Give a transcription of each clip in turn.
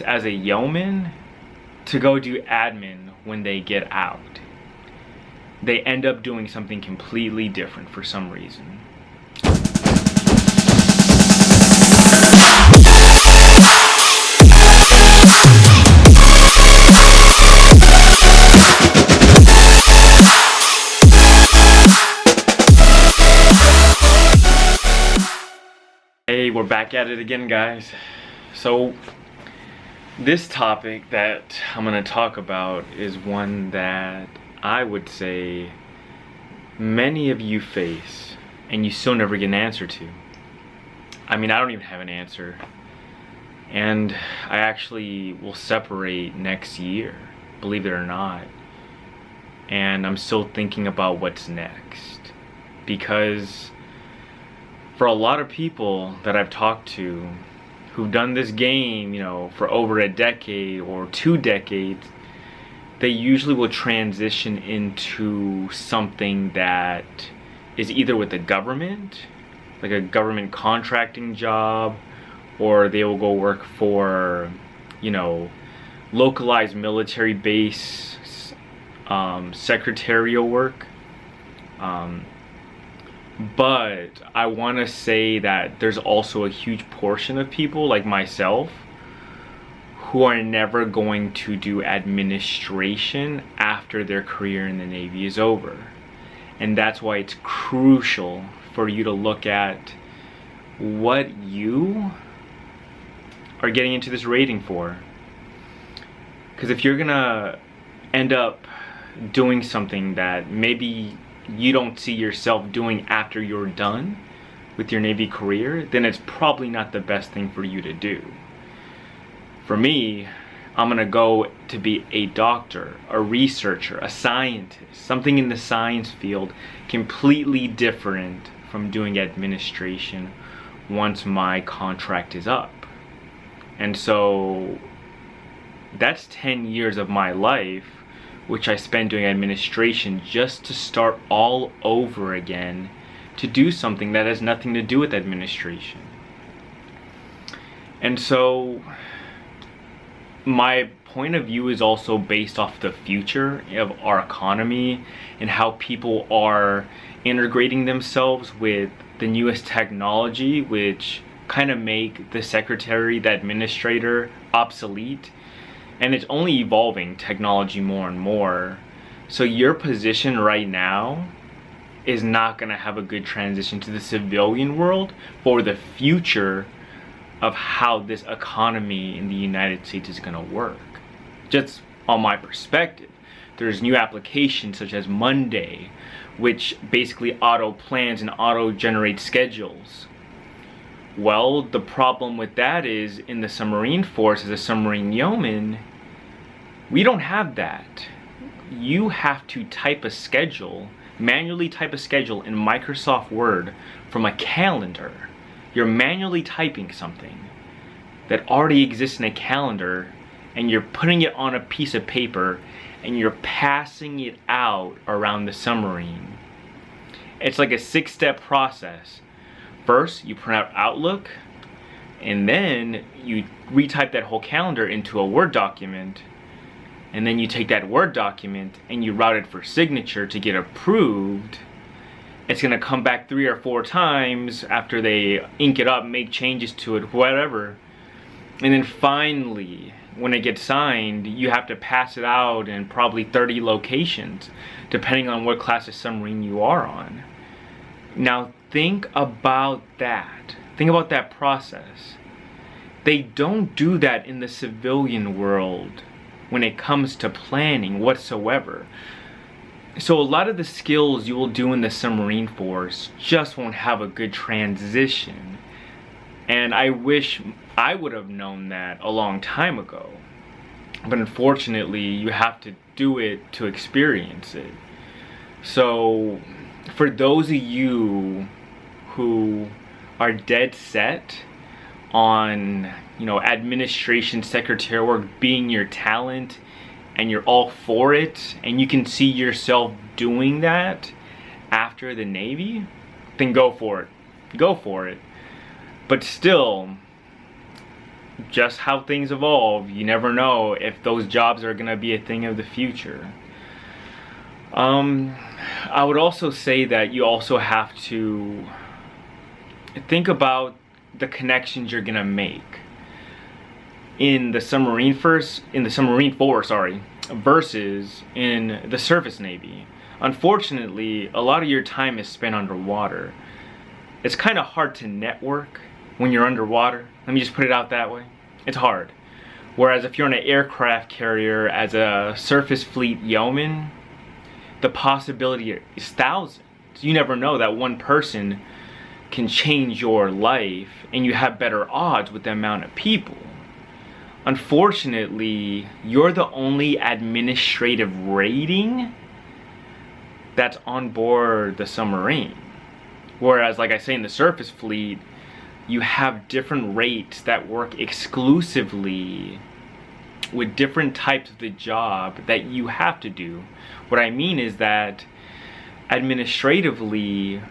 as a yeoman to go do admin when they get out. They end up doing something completely different for some reason. Hey, we're back at it again, guys. So this topic that I'm going to talk about is one that I would say many of you face and you still never get an answer to. I mean, I don't even have an answer. And I actually will separate next year, believe it or not. And I'm still thinking about what's next. Because for a lot of people that I've talked to who've done this game, for over a decade or 2 decades, they usually will transition into something that is either with the government, like a government contracting job, or they will go work for, localized military base, secretarial work. But I want to say that there's also a huge portion of people like myself who are never going to do administration after their career in the Navy is over. And that's why it's crucial for you to look at what you are getting into this rating for. Because if you're gonna end up doing something that maybe you don't see yourself doing after you're done with your Navy career, then it's probably not the best thing for you to do. For me, I'm gonna go to be a doctor, a researcher, a scientist, something in the science field, completely different from doing administration once my contract is up. And so that's 10 years of my life which I spent doing administration just to start all over again to do something that has nothing to do with administration. And so my point of view is also based off the future of our economy and how people are integrating themselves with the newest technology, which kind of make the secretary, the administrator, obsolete. And it's only evolving technology more and more. So your position right now is not gonna have a good transition to the civilian world for the future of how this economy in the United States is gonna work. Just on my perspective, there's new applications such as Monday, which basically auto plans and auto generates schedules. Well, the problem with that is in the submarine force as a submarine yeoman, we don't have that. You have to type a schedule, manually type a schedule in Microsoft Word from a calendar. You're manually typing something that already exists in a calendar and you're putting it on a piece of paper and you're passing it out around the submarine. It's like a 6-step process. First, you print out Outlook, and then you retype that whole calendar into a Word document, and then you take that Word document and you route it for signature to get approved. It's gonna come back 3 or 4 times after they ink it up, make changes to it, whatever. And then finally, when it gets signed, you have to pass it out in probably 30 locations, depending on what class of submarine you are on. Now think about that. Think about that process. They don't do that in the civilian world when it comes to planning whatsoever. So a lot of the skills you will do in the submarine force just won't have a good transition. And I wish I would have known that a long time ago. But unfortunately, you have to do it to experience it. So for those of you who are dead set on administration, secretary work being your talent, and you're all for it, and you can see yourself doing that after the Navy, then go for it. Go for it. But still, just how things evolve. You never know if those jobs are gonna be a thing of the future. I would also say that you also have to think about the connections you're gonna make in the submarine force, versus in the surface navy. Unfortunately, a lot of your time is spent underwater. It's kind of hard to network when you're underwater. Let me just put it out that way. It's hard. Whereas if you're on an aircraft carrier as a surface fleet yeoman, the possibility is thousands. You never know that one person can change your life and you have better odds with the amount of people. Unfortunately, you're the only administrative rating that's on board the submarine. Whereas, like I say, in the surface fleet, you have different rates that work exclusively with different types of the job that you have to do. What I mean is that administratively,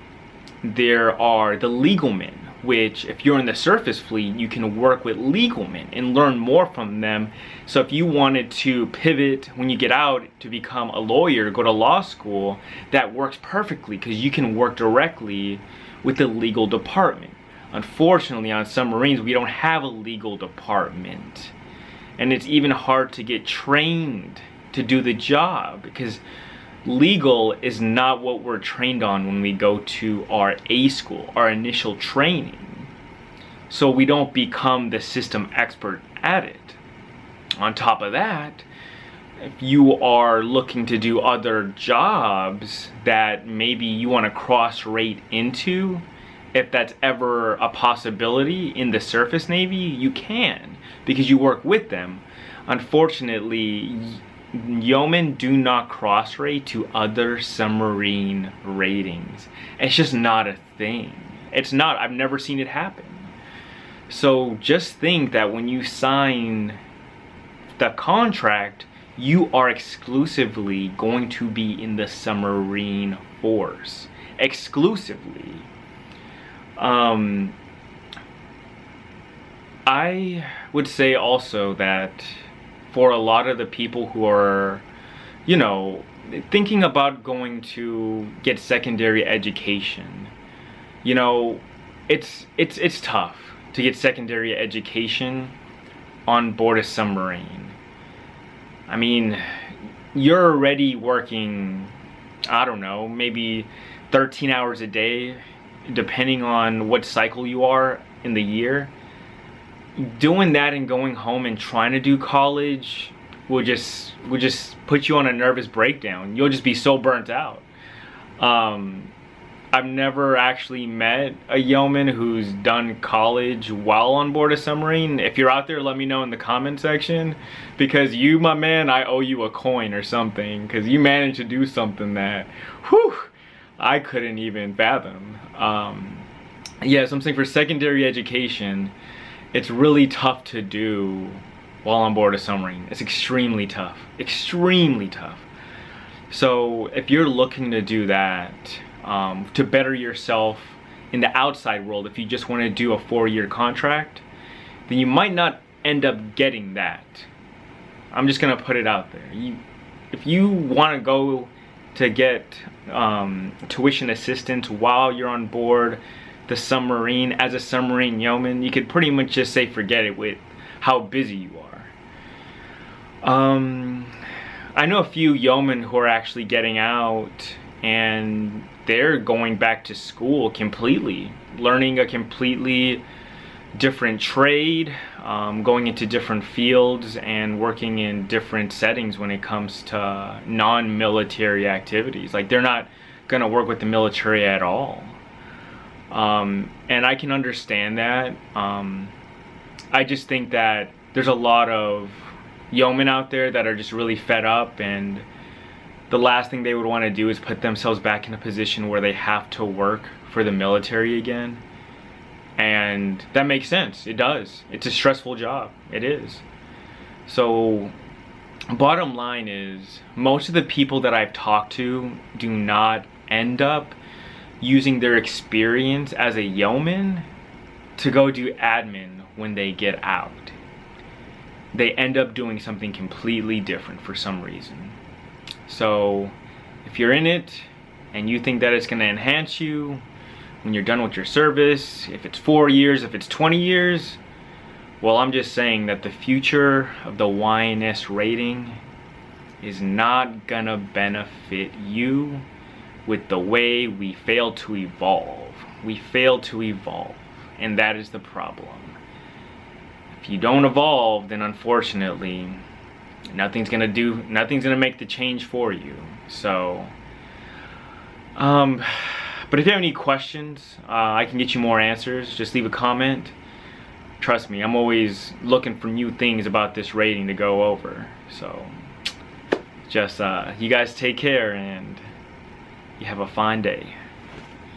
there are the legal men, which if you're in the surface fleet, you can work with legal men and learn more from them. So if you wanted to pivot when you get out to become a lawyer, go to law school, that works perfectly because you can work directly with the legal department. Unfortunately, on submarines, we don't have a legal department. And it's even hard to get trained to do the job because legal is not what we're trained on when we go to our A school, our initial training. So we don't become the system expert at it. On top of that, if you are looking to do other jobs that maybe you want to cross-rate into, if that's ever a possibility in the surface navy, you can because you work with them. Unfortunately, yeomen do not cross-rate to other submarine ratings. It's just not a thing. It's not. I've never seen it happen. So just think that when you sign the contract, you are exclusively going to be in the submarine force. Exclusively. I would say also that for a lot of the people who are, you know, thinking about going to get secondary education, you know, it's tough to get secondary education on board a submarine. I mean, you're already working, I don't know, maybe 13 hours a day, depending on what cycle you are in the year. Doing that and going home and trying to do college will just put you on a nervous breakdown. You'll just be so burnt out. I've never actually met a yeoman who's done college while on board a submarine. If you're out there, let me know in the comment section, because you, my man, I owe you a coin or something, because you managed to do something that, whew, I couldn't even fathom. Yeah, so I'm saying for secondary education, it's really tough to do while on board a submarine. It's extremely tough. Extremely tough. So if you're looking to do that, to better yourself in the outside world, if you just want to do a 4-year contract, then you might not end up getting that. I'm just going to put it out there. If you want to go to get tuition assistance while you're on board the submarine as a submarine yeoman, you could pretty much just say forget it with how busy you are. I know a few yeomen who are actually getting out and they're going back to school completely, learning a completely different trade, going into different fields and working in different settings when it comes to non-military activities. Like, they're not gonna work with the military at all. And I can understand that. I just think that there's a lot of yeomen out there that are just really fed up, and the last thing they would want to do is put themselves back in a position where they have to work for the military again. And that makes sense. It does. It's a stressful job. It is. So bottom line is, most of the people that I've talked to do not end up using their experience as a yeoman to go do admin when they get out. they end up doing something completely different for some reason. So if you're in it and you think that it's going to enhance you when you're done with your service, if it's 4 years, if it's 20 years, well, I'm just saying that the future of the YNS rating is not gonna benefit you with the way we fail to evolve. We fail to evolve, and that is the problem. If you don't evolve, then unfortunately, nothing's gonna make the change for you. So, but if you have any questions, I can get you more answers. Just leave a comment. Trust me, I'm always looking for new things about this rating to go over. So, just you guys take care and you have a fine day.